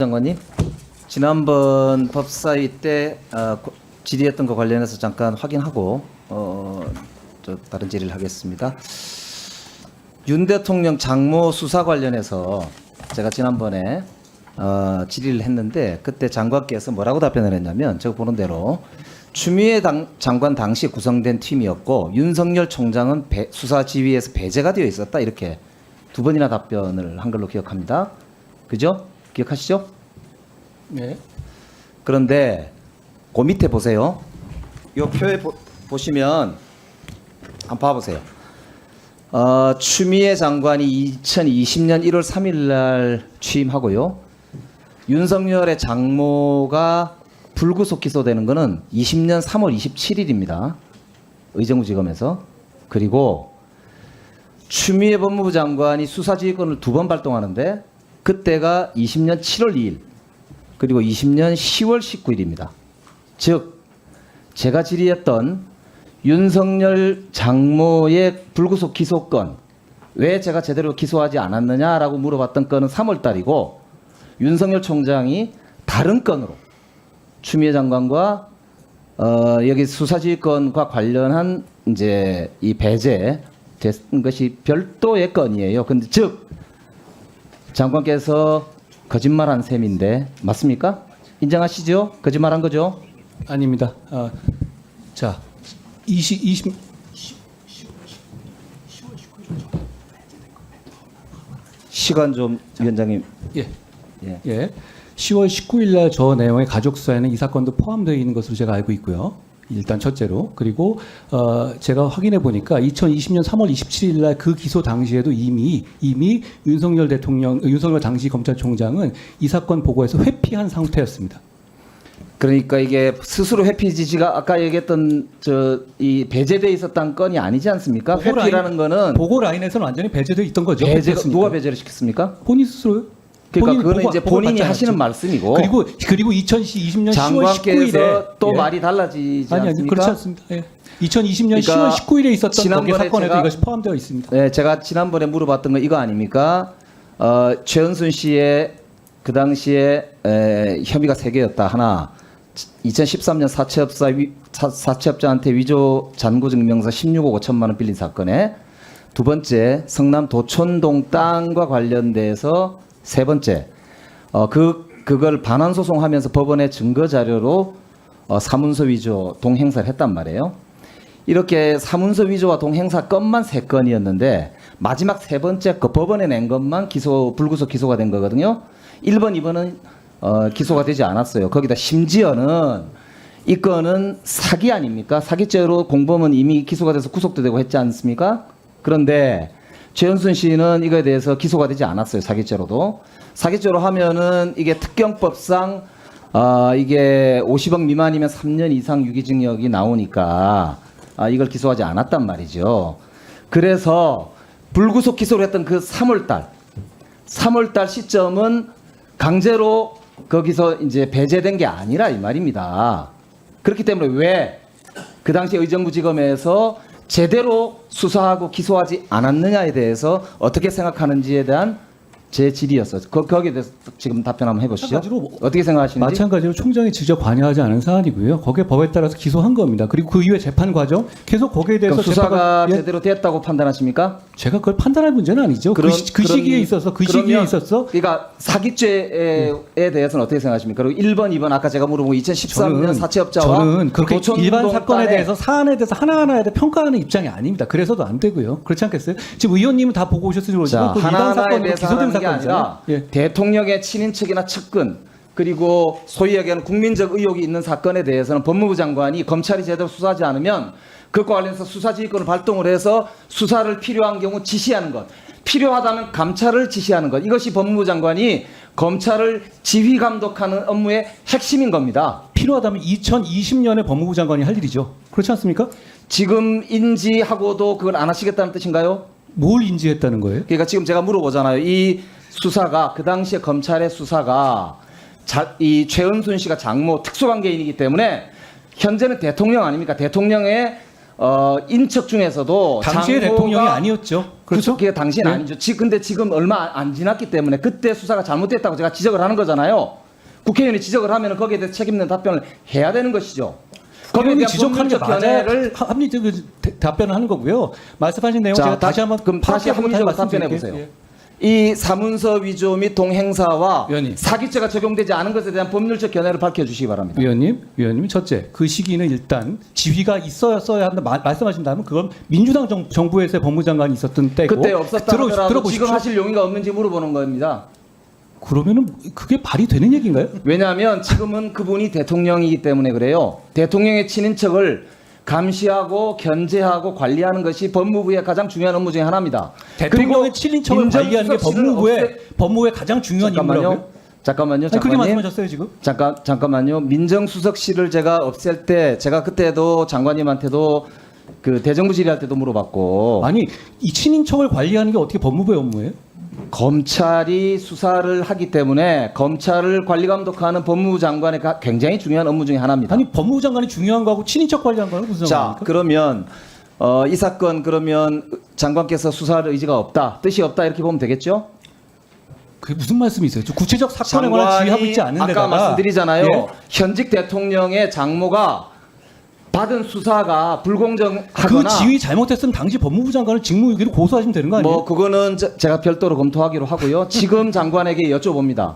장관님, 지난번 법사위 때 질의했던 거 관련해서 잠깐 확인하고 다른 질의를 하겠습니다. 윤 대통령 장모 수사 관련해서 제가 지난번에 질의를 했는데 그때 장관께서 뭐라고 답변을 했냐면 제가 보는 대로 추미애 장관 당시 구성된 팀이었고 윤석열 총장은 수사 지휘에서 배제가 되어 있었다, 이렇게 두 번이나 답변을 한 걸로 기억합니다. 그죠? 기억하시죠? 네. 그런데 그 밑에 보세요. 이 표에 보시면 한번 봐보세요. 추미애 장관이 2020년 1월 3일 날 취임하고요. 윤석열의 장모가 불구속 기소되는 거는 20년 3월 27일입니다. 의정부지검에서. 그리고 추미애 법무부 장관이 수사지휘권을 2번 발동하는데 그때가 20년 7월 2일 그리고 20년 10월 19일입니다. 즉 제가 질의했던 윤석열 장모의 불구속 기소권, 왜 제가 제대로 기소하지 않았느냐라고 물어봤던 건은 3월 달이고 윤석열 총장이 다른 건으로 추미애 장관과 여기 수사지휘권과 관련한 이제 이 배제 된 것이 별도의 건이에요. 근데 즉 장관께서 거짓말한 셈인데 맞습니까? 인정하시죠? 거짓말한 거죠? 아닙니다. 자, 20 시간 좀 위원장님. 예. 예. 예. 10월 19일 날 저 내용의 가족 수사에는 이 사건도 포함되어 있는 것으로 제가 알고 있고요. 일단 첫째로. 그리고 제가 확인해 보니까 2020년 3월 27일 날 그 기소 당시에도 이미 윤석열 당시 검찰총장은 이 사건 보고에서 회피한 상태였습니다. 그러니까 이게 스스로 회피 지시가 아까 얘기했던 이 배제돼 있었던 건이 아니지 않습니까? 회피라는 거는 보고 라인에서는 완전히 배제되어 있던 거죠. 배제가 누가 배제를 시켰습니까? 본인 스스로요. 그러니까 그거는 이제 본인이 하시는 말씀이고. 그리고 2020년 10월 19일에 장관께서 또 말이 달라지지 않습니까? 아니 그렇지 않습니다. 예. 2020년 그러니까 10월 19일에 있었던 거기 사건에도 제가, 이것이 포함되어 있습니다. 네, 제가 지난번에 물어봤던 거 이거 아닙니까? 최은순 씨의 그 당시에 혐의가 3개였다. 하나, 2013년 사채업자한테 위조 잔고 증명서 16억 5천만 원 빌린 사건에, 두 번째 성남 도촌동 땅과 관련돼서, 세 번째 그걸 반환 소송하면서 법원에 증거 자료로 사문서 위조 동행사를 했단 말이에요. 이렇게 사문서 위조와 동행사 건만 3건이었는데 마지막 세 번째 거 법원에 낸 것만 불구속 기소가 된 거거든요. 1번, 2번은 기소가 되지 않았어요. 거기다 심지어는 이 건은 사기 아닙니까? 사기죄로 공범은 이미 기소가 돼서 구속도 되고 했지 않습니까? 그런데 최은순 씨는 이거에 대해서 기소가 되지 않았어요. 사기죄로도. 사기죄로 하면은 이게 특경법상 이게 50억 미만이면 3년 이상 유기징역이 나오니까 이걸 기소하지 않았단 말이죠. 그래서 불구속 기소를 했던 그 3월달 시점은 강제로 거기서 이제 배제된 게 아니라 이 말입니다. 그렇기 때문에 왜 그 당시 의정부지검에서 제대로 수사하고 기소하지 않았느냐에 대해서 어떻게 생각하는지에 대한 제 질의였어요. 거기에 대해서 지금 답변 한번 해보시죠. 어떻게 생각하시는지. 마찬가지로 총장이 직접 관여하지 않은 사안이고요. 거기에 법에 따라서 기소한 겁니다. 그리고 그 이후에 재판 과정 계속 거기에 대해서 수사가 제대로 됐다고 판단하십니까? 제가 그걸 판단할 문제는 아니죠. 그 시기에 있어서 그러니까 사기죄에 대해서는 어떻게 생각하십니까? 그리고 1번, 2번 아까 제가 물어본 2013년 사채업자와 저는 그렇게 일반 사건에 대해서 사안에 대해서 하나하나에 대해 평가하는 입장이 아닙니다. 그래서도 안 되고요. 그렇지 않겠어요? 지금 의원님은 다 보고 오셨으니 모르지만 그 일반 사건으로 기소된 게 아니라 대통령의 친인척이나 측근 그리고 소위 얘기하는 국민적 의혹이 있는 사건에 대해서는 법무부 장관이 검찰이 제대로 수사하지 않으면 그것과 관련해서 수사지휘권을 발동을 해서 수사를 필요한 경우 지시하는 것, 필요하다면 감찰을 지시하는 것, 이것이 법무부 장관이 검찰을 지휘 감독하는 업무의 핵심인 겁니다. 필요하다면 2020년에 법무부 장관이 할 일이죠. 그렇지 않습니까? 지금 인지하고도 그걸 안 하시겠다는 뜻인가요? 뭘 인지했다는 거예요? 그러니까 지금 제가 물어보잖아요. 이 수사가 그 당시에 검찰의 수사가 이 최은순 씨가 장모 특수관계인이기 때문에 현재는 대통령 아닙니까? 대통령의 인척 중에서도 당시의 장모가 대통령이 아니었죠. 그렇죠? 그게 당시는 네. 아니죠. 근데 지금 얼마 안 지났기 때문에 그때 수사가 잘못됐다고 제가 지적을 하는 거잖아요. 국회의원이 지적을 하면 거기에 대해 책임있는 답변을 해야 되는 것이죠. 거기에 의원이 대한 지적하는 게 법률적 맞아야 견해를 합리적으로 답변을 하는 거고요. 말씀하신 내용 자, 제가 다시 한번 그럼 다시 파악해보고 합리적으로 말씀드릴게요. 답변해 보세요. 예. 이 사문서 위조 및 동행사와 위원님. 사기죄가 적용되지 않은 것에 대한 법률적 견해를 밝혀주시기 바랍니다. 위원님 첫째, 그 시기는 일단 지휘가 있어야 한다 말씀하신다면 그건 민주당 정부에서의 법무장관이 있었던 때고 그때 없었다 하더라도 들어보십시오. 지금 하실 용의가 없는지 물어보는 겁니다. 그러면은 그게 발이 되는 얘기인가요? 왜냐하면 지금은 그분이 대통령이기 때문에 그래요. 대통령의 친인척을 감시하고 견제하고 관리하는 것이 법무부의 가장 중요한 업무 중에 하나입니다. 대통령의 친인척을 관리하는 게 법무부의 가장 중요한 임무라고요? 잠깐만요. 그렇게 말씀하셨어요 지금? 잠깐만요. 민정수석실을 제가 없앨 때 제가 그때도 장관님한테도 그 대정부 질의할 때도 물어봤고 아니 이 친인척을 관리하는 게 어떻게 법무부의 업무예요? 검찰이 수사를 하기 때문에 검찰을 관리 감독하는 법무부 장관의 굉장히 중요한 업무 중에 하나입니다. 아니 법무부 장관이 중요한 거하고 친인척 관리하는 거는 무슨 자, 상관입니까? 그러면 이 사건 그러면 장관께서 수사할 의지가 없다, 뜻이 없다 이렇게 보면 되겠죠? 그게 무슨 말씀이세요? 저 구체적 사건에 관한 지휘하고 있지 않은 데다가 아까 말씀드리잖아요. 예? 현직 대통령의 장모가 받은 수사가 그 불공정하거나 지휘 잘못했으면 당시 법무부 장관을 직무유기로 고소하시면 되는 거 아니에요? 뭐 그거는 제가 별도로 검토하기로 하고요. 지금 장관에게 여쭤봅니다.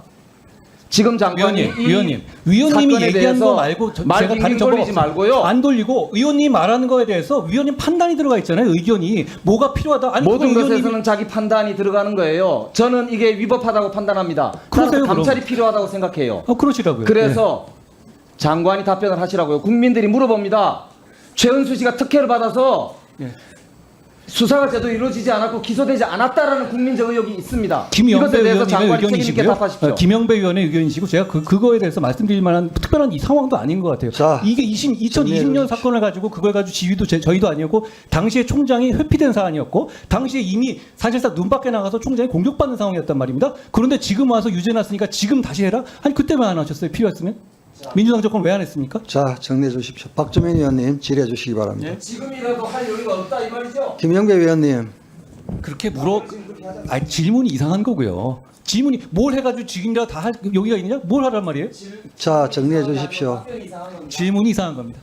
지금 장관이 위원님이 사건에 얘기한 대해서 거 말고 말 제가 다른 빙빙 정보가 돌리지 없어요. 말고요. 안 돌리고 의원님 말하는 거에 대해서 위원님 판단이 들어가 있잖아요. 의견이 뭐가 필요하다. 아니 모든 그거 것에서는 자기 판단이 들어가는 거예요. 저는 이게 위법하다고 판단합니다. 그러세요, 따라서 감찰이 그럼. 필요하다고 생각해요. 그러시라고요. 그래서 장관이 답변을 하시라고요. 국민들이 물어봅니다. 최은수 씨가 특혜를 받아서 예. 수사가 제대로 이루어지지 않았고 기소되지 않았다라는 국민적 의혹이 있습니다. 김영배 이것에 대해서 의원님의 장관이 책임 있게 의견이시고요. 답하십시오. 김영배 의원의 의견이시고 제가 그거에 대해서 말씀드릴 만한 특별한 이 상황도 아닌 것 같아요. 자, 이게 2020년 사건을 가지고 그걸 가지고 지휘도 저희도 아니었고 당시에 총장이 회피된 사안이었고 당시에 이미 사실상 눈 밖에 나가서 총장이 공격받는 상황이었단 말입니다. 그런데 지금 와서 유죄났으니까 지금 다시 해라? 아니 그때 왜 안 하셨어요? 필요했으면? 민주당 정권 왜 안 했습니까? 자, 정리해 주십시오. 박주민 의원님 질의해 주시기 바랍니다. 예? 지금이라도 할 여유가 없다 이 말이죠. 김영배 의원님, 그렇게 아니, 질문이 이상한 거고요. 질문이 뭘 해가지고 지금이라 다 할 여기가 있느냐? 뭘 하란 말이에요? 자, 정리해 주십시오. 질문이 이상한 겁니다.